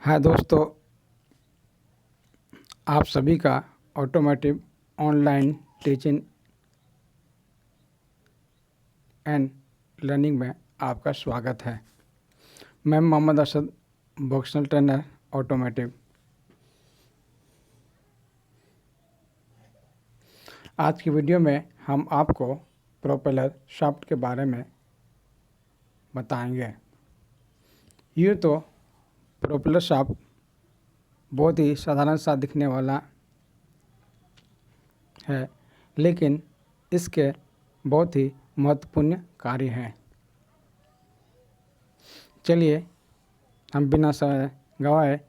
हाँ दोस्तों, आप सभी का automotive online teaching and learning में आपका स्वागत है। मैं Mohammad Asad, vocational trainer automotive. आज की वीडियो में हम आपको प्रोपेलर शाफ्ट के बारे में बताएंगे। यूँ तो प्रोपेलर शाफ्ट बहुत ही साधारण सा दिखने वाला है, लेकिन इसके बहुत ही महत्वपूर्ण कार्य हैं। चलिए हम बिना समय गवाए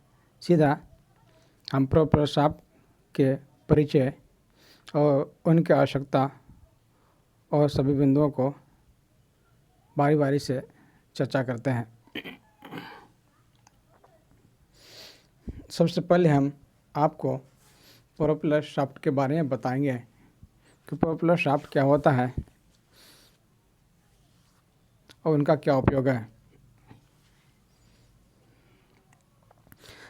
सीधा हम प्रोपेलर शाफ्ट के परिचय और उनकी आवश्यकता और सभी बिंदुओं को बारी बारी से चर्चा करते हैं। सबसे पहले हम आपको प्रोपेलर शाफ्ट के बारे में बताएंगे कि प्रोपेलर शाफ्ट क्या होता है और उनका क्या उपयोग है।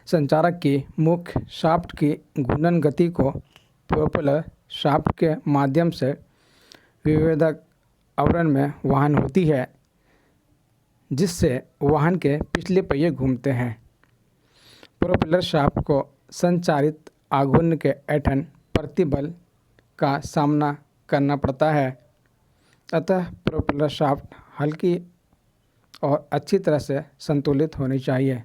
संचारक की मुख्य शाफ्ट की घूर्णन गति को प्रोपेलर शाफ्ट के माध्यम से विभेदक आवरण में वहन होती है, जिससे वाहन के पिछले पहिए घूमते हैं। प्रोपेलर शाफ्ट को संचारित आघूर्ण के ऐंठन प्रतिबल का सामना करना पड़ता है। अतः प्रोपेलर शाफ्ट हल्की और अच्छी तरह से संतुलित होनी चाहिए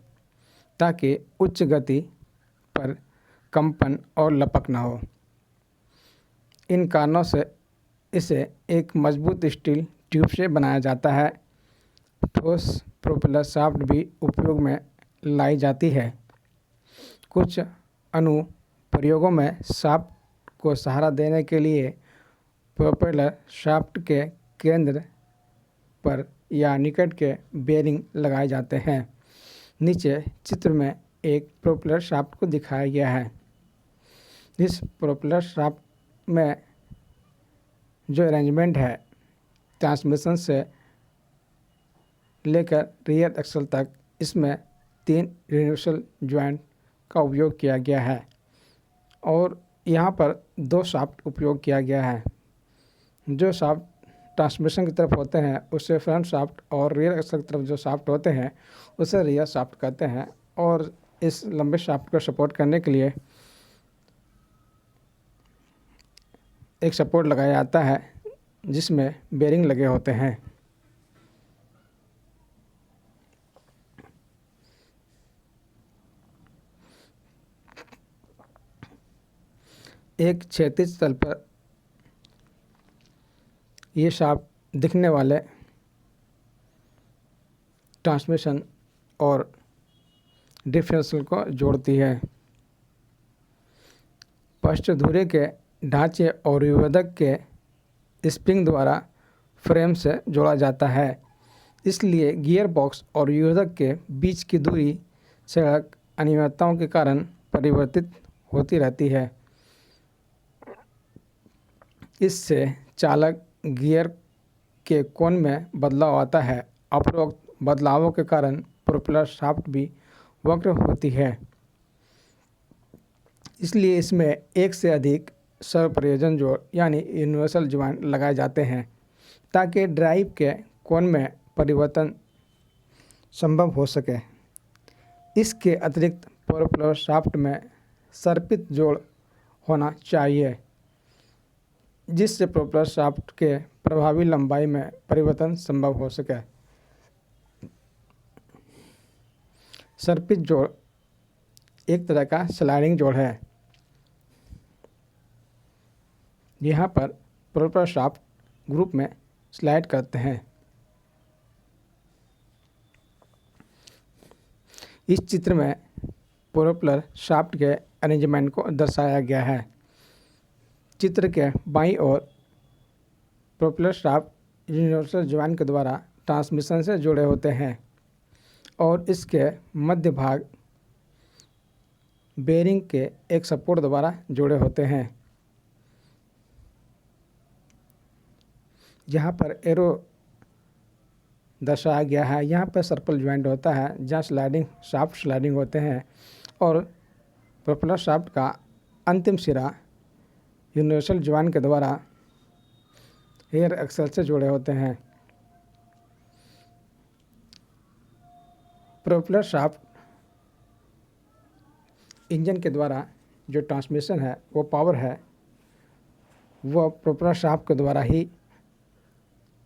ताकि उच्च गति पर कंपन और लपक न हो। इन कारणों से इसे एक मजबूत स्टील ट्यूब से बनाया जाता है। ठोस प्रोपेलर शाफ्ट भी उपयोग में लाई जाती है। कुछ अनुप्रयोगों में शाफ्ट को सहारा देने के लिए प्रोपेलर शाफ्ट के केंद्र पर या निकट के बेरिंग लगाए जाते हैं। नीचे चित्र में एक प्रोपेलर शाफ्ट को दिखाया गया है। इस प्रोपेलर शाफ्ट में जो अरेंजमेंट है, ट्रांसमिशन से लेकर रियर एक्सल तक, इसमें 3 यूनिवर्सल जॉइंट का उपयोग किया गया है और यहाँ पर 2 शाफ्ट उपयोग किया गया है। जो शाफ्ट ट्रांसमिशन की तरफ होते हैं उसे फ्रंट शाफ्ट और रियर एक्सल की तरफ जो शाफ्ट होते हैं उसे रियर शाफ्ट कहते हैं। और इस लंबे शाफ्ट को सपोर्ट करने के लिए एक सपोर्ट लगाया जाता है जिसमें बेरिंग लगे होते हैं। एक क्षैतिज तल पर ये शाफ्ट दिखने वाले ट्रांसमिशन और डिफरेंशियल को जोड़ती है। पृष्ठ धुरे के ढांचे और विभेदक के स्प्रिंग द्वारा फ्रेम से जोड़ा जाता है। इसलिए गियर बॉक्स और विभेदक के बीच की दूरी सड़क अनियमितताओं के कारण परिवर्तित होती रहती है। इससे चालक गियर के कोण में बदलाव आता है। उपरोक्त बदलावों के कारण प्रोपेलर शाफ्ट भी वक्र होती है। इसलिए इसमें एक से अधिक सर्वप्रयोजन जोड़ यानी यूनिवर्सल जॉइंट लगाए जाते हैं ताकि ड्राइव के कोण में परिवर्तन संभव हो सके। इसके अतिरिक्त प्रोपेलर शाफ्ट में सर्पित जोड़ होना चाहिए जिससे प्रोपेलर शाफ्ट के प्रभावी लंबाई में परिवर्तन संभव हो सके। सर्पित जोड़ एक तरह का स्लाइडिंग जोड़ है। यहाँ पर प्रोपेलर शाफ्ट ग्रुप में स्लाइड करते हैं। इस चित्र में प्रोपेलर शाफ्ट के अरेंजमेंट को दर्शाया गया है। चित्र के बाईं ओर प्रोपेलर शाफ्ट यूनिवर्सल जॉइंट के द्वारा ट्रांसमिशन से जुड़े होते हैं और इसके मध्य भाग बेरिंग के एक सपोर्ट द्वारा जुड़े होते हैं। यहाँ पर एरो दर्शाया गया है। यहाँ पर सर्पल ज्वाइंट होता है जहाँ शाफ्ट स्लाइडिंग होते हैं और प्रोपेलर शाफ्ट का अंतिम सिरा यूनिवर्सल ज्वाइंट के द्वारा एयर एक्सल से जुड़े होते हैं। प्रोपेलर शाफ्ट इंजन के द्वारा जो ट्रांसमिशन है वो पावर है वो प्रोपेलर शाफ्ट के द्वारा ही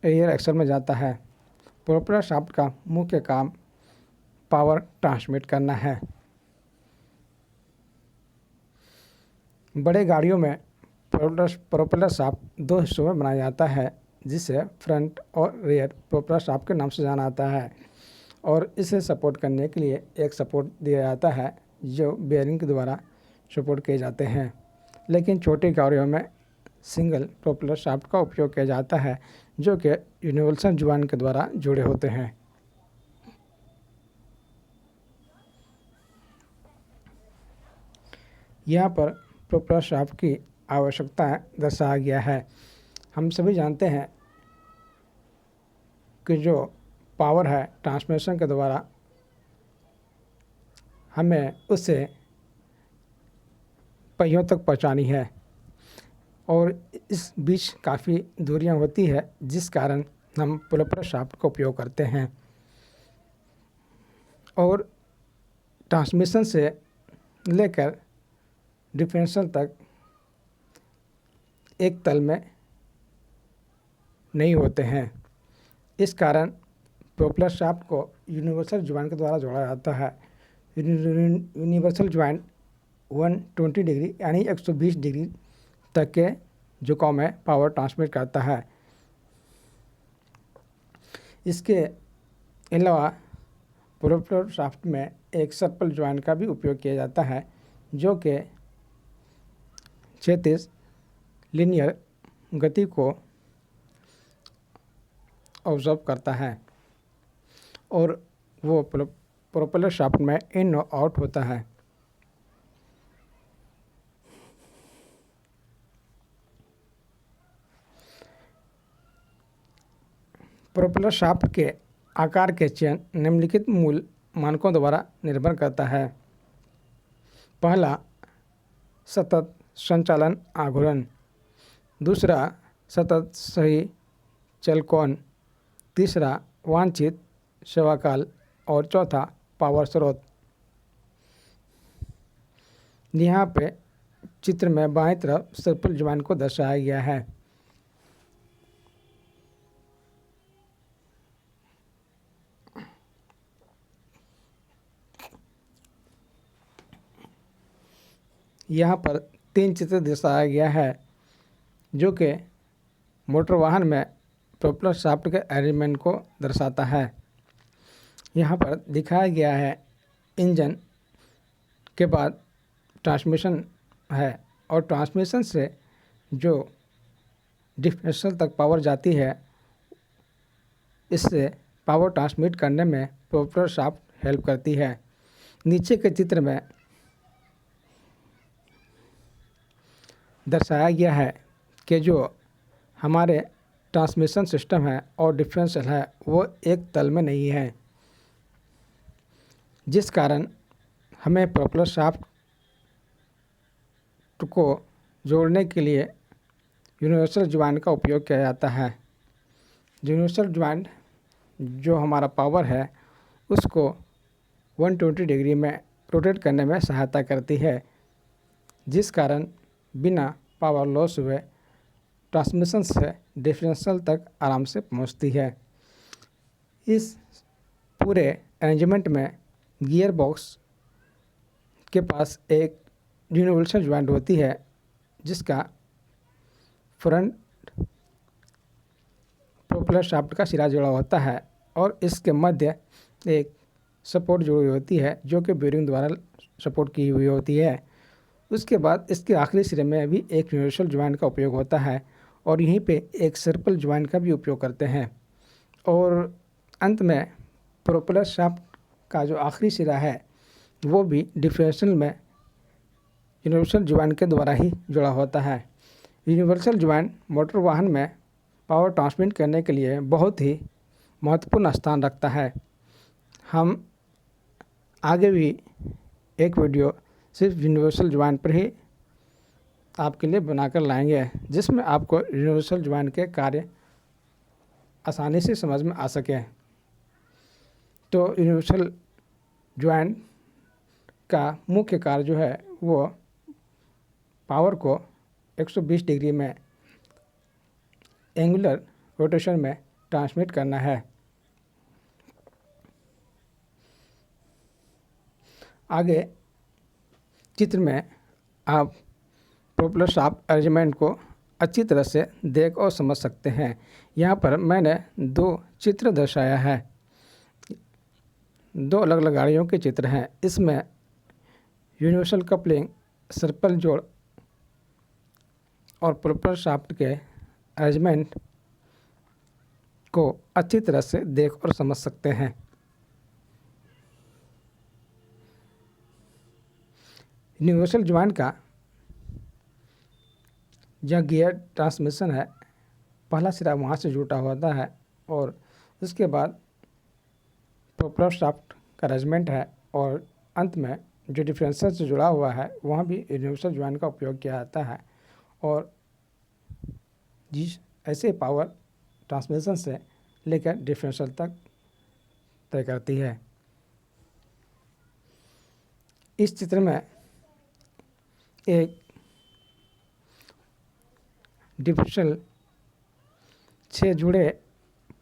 एयर एक्सल में जाता है। प्रोपेलर शाफ्ट का मुख्य काम पावर ट्रांसमिट करना है। बड़े गाड़ियों में प्रोपेलर शाफ्ट दो हिस्सों में बनाया जाता है जिसे फ्रंट और रियर प्रोपेलर शाफ्ट के नाम से जाना जाता है और इसे सपोर्ट करने के लिए एक सपोर्ट दिया जाता है जो बेयरिंग के द्वारा सपोर्ट किए जाते हैं। लेकिन छोटी गाड़ियों में सिंगल प्रोपेलर शाफ्ट का उपयोग किया जाता है जो कि यूनिवर्सल ज्वाइंट के द्वारा जुड़े होते हैं। यहाँ पर प्रोपेलर शाफ्ट की आवश्यकताएं दर्शाया गया है। हम सभी जानते हैं कि जो पावर है ट्रांसमिशन के द्वारा हमें उसे पहियों तक पहुंचानी है और इस बीच काफ़ी दूरियां होती है जिस कारण हम प्रोपेलर शाफ्ट का उपयोग करते हैं और ट्रांसमिशन से लेकर डिफरेंशियल तक एक तल में नहीं होते हैं। इस कारण प्रोपेलर शाफ्ट को यूनिवर्सल ज्वाइंट के द्वारा जोड़ा जाता है। यूनिवर्सल ज्वाइंट 120 डिग्री यानी 120 डिग्री तक के झुकाव में पावर ट्रांसमिट करता है। इसके अलावा प्रोपेलर शाफ्ट में एक सर्पल ज्वाइंट का भी उपयोग किया जाता है जो कि क्षैतिज लीनियर गति को ऑब्जर्व करता है और वो प्रोपेलर शाफ्ट में इन और आउट होता है। प्रोपेलर शाफ्ट के आकार के चयन निम्नलिखित मूल मानकों द्वारा निर्भर करता है। पहला, सतत संचालन आघूर्ण। दूसरा, सतत सही चलकोण। तीसरा, वांछित सेवाकाल और चौथा, पावर स्रोत। यहाँ पे चित्र में बाएं तरफ सर्पल ज्वाइंट को दर्शाया गया है। यहाँ पर 3 चित्र दर्शाया गया है जो कि मोटर वाहन में प्रोपेलर शाफ्ट के अरेंजमेंट को दर्शाता है। यहाँ पर दिखाया गया है इंजन के बाद ट्रांसमिशन है और ट्रांसमिशन से जो डिफरेंशियल तक पावर जाती है इससे पावर ट्रांसमिट करने में प्रोपेलर शाफ्ट हेल्प करती है। नीचे के चित्र में दर्शाया गया है कि जो हमारे ट्रांसमिशन सिस्टम है और डिफरेंशियल है वो एक तल में नहीं है जिस कारण हमें प्रोपेलर शाफ्ट को जोड़ने के लिए यूनिवर्सल ज्वाइंट का उपयोग किया जाता है। यूनिवर्सल ज्वाइंट जो हमारा पावर है उसको 120 डिग्री में रोटेट करने में सहायता करती है जिस कारण बिना पावर लॉस हुए ट्रांसमिशन से डिफरेंशियल तक आराम से पहुंचती है। इस पूरे अरेंजमेंट में गियर बॉक्स के पास एक यूनिवर्सल ज्वाइंट होती है जिसका फ्रंट प्रोपेलर शाफ्ट का सिरा जुड़ा होता है और इसके मध्य एक सपोर्ट जुड़ी होती है जो कि बेयरिंग द्वारा सपोर्ट की हुई होती है। उसके बाद इसके आखिरी सिरे में भी एक यूनिवर्सल ज्वाइंट का उपयोग होता है और यहीं पे एक सर्पल ज्वाइंट का भी उपयोग करते हैं और अंत में प्रोपेलर शाफ्ट का जो आखिरी सिरा है वो भी डिफरेंशियल में यूनिवर्सल ज्वाइंट के द्वारा ही जुड़ा होता है। यूनिवर्सल ज्वाइंट मोटर वाहन में पावर ट्रांसमिट करने के लिए बहुत ही महत्वपूर्ण स्थान रखता है। हम आगे भी एक वीडियो सिर्फ यूनिवर्सल ज्वाइंट पर ही आपके लिए बनाकर लाएंगे, जिसमें आपको यूनिवर्सल ज्वाइंट के कार्य आसानी से समझ में आ सके। तो यूनिवर्सल ज्वाइंट का मुख्य कार्य जो है वो पावर को 120 डिग्री में एंगुलर रोटेशन में ट्रांसमिट करना है। आगे चित्र में आप प्रोपेलर शाफ्ट अरेंजमेंट को अच्छी तरह से देख और समझ सकते हैं। यहाँ पर मैंने 2 चित्र दर्शाया है, 2 अलग अलग गाड़ियों के चित्र हैं। इसमें यूनिवर्सल कपलिंग, सर्पल जोड़ और प्रोपेलर शाफ्ट के अरेंजमेंट को अच्छी तरह से देख और समझ सकते हैं। यूनिवर्सल ज्वाइंट का यह गियर ट्रांसमिशन है, पहला सिरा वहाँ से जुटा होता है और इसके बाद प्रोपेलर शाफ्ट का अरेंजमेंट है और अंत में जो डिफरेंशियल से जुड़ा हुआ है वहाँ भी यूनिवर्सल ज्वाइंट का उपयोग किया जाता है और जिस ऐसे पावर ट्रांसमिशन से लेकर डिफरेंशियल तक तय करती है। इस चित्र में एक डिफरेंशियल से जुड़े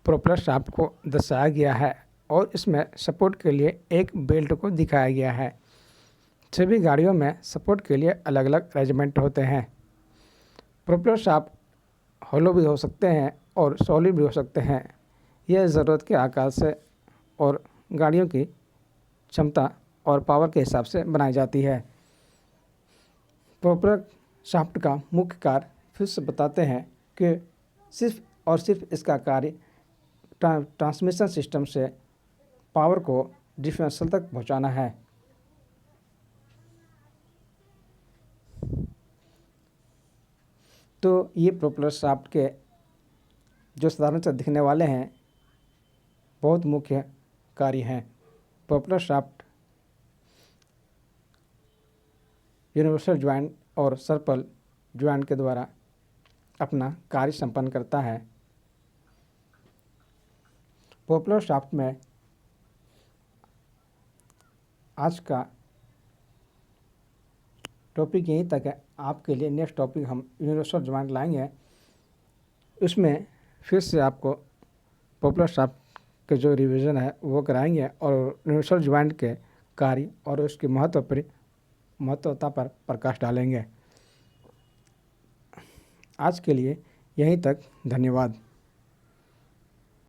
प्रोपेलर शाफ्ट को दर्शाया गया है और इसमें सपोर्ट के लिए एक बेल्ट को दिखाया गया है। सभी गाड़ियों में सपोर्ट के लिए अलग अलग अरेंजमेंट होते हैं। प्रोपेलर शाफ्ट हॉलो भी हो सकते हैं और सॉलिड भी हो सकते हैं। यह ज़रूरत के आकार से और गाड़ियों की क्षमता और पावर के हिसाब से बनाई जाती है। प्रोपेलर शाफ्ट का मुख्य कार्य फिर से बताते हैं कि सिर्फ और सिर्फ इसका कार्य ट्रांसमिशन सिस्टम से पावर को डिफरेंशियल तक पहुंचाना है। तो ये प्रोपेलर शाफ्ट के जो साधारण से दिखने वाले हैं बहुत मुख्य कार्य हैं। प्रोपेलर शाफ्ट यूनिवर्सल ज्वाइंट और सर्पल ज्वाइंट के द्वारा अपना कार्य संपन्न करता है। प्रोपेलर शाफ्ट में आज का टॉपिक यहीं तक है। आपके लिए नेक्स्ट टॉपिक हम यूनिवर्सल ज्वाइंट लाएंगे। उसमें फिर से आपको प्रोपेलर शाफ्ट के जो रिवीजन है वो कराएंगे और यूनिवर्सल ज्वाइंट के कार्य और उसकी महत्वता पर प्रकाश डालेंगे। आज के लिए यहीं तक, धन्यवाद।